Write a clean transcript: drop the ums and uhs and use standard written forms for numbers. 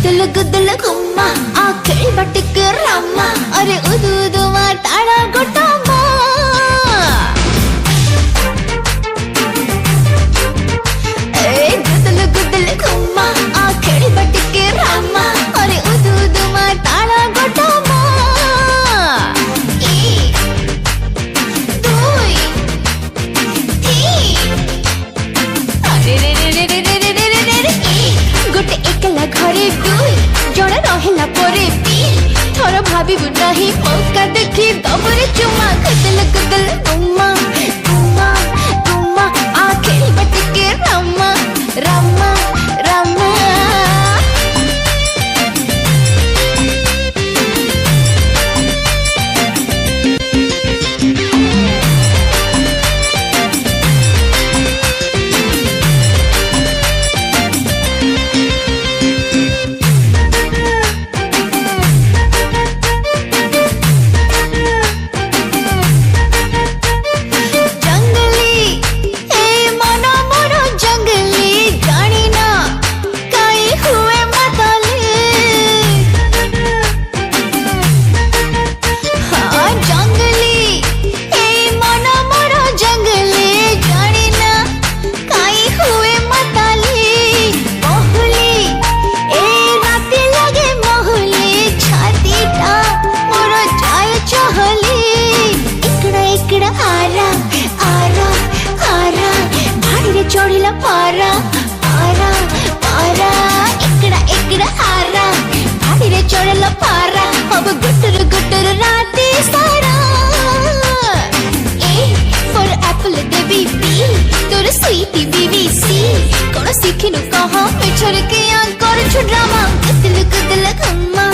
गुदल गुदल गुम्मा आखेल batik Rama अरे उदु उदु मा ताड़ा गोटा मा ए गुदल गुदल गुम्मा आखेल बटिक रामा अरे उदु उदु मा ताड़ा गोटा मा गोटे एकला घरे दुई जण रहिला परे थर भाबिबु नाही मौका देखि दबरे चुमा गुदल गुदल गुम्मा गुम्मा गुम्मा आखेल बटिके रामा रामा रामा चढ़िला पारा पारा पारा एकड़ा एकड़ा आरा भाड़ी रे चढ़िला पारा अब गुटर गुटर राती सारा ए फॉर एप्पल देवी बी तोर स्वीटी बीबी सी कोन सिखिनु कहा मिछर के आंकर छु ड्रामा गुदल गुदल गुम्मा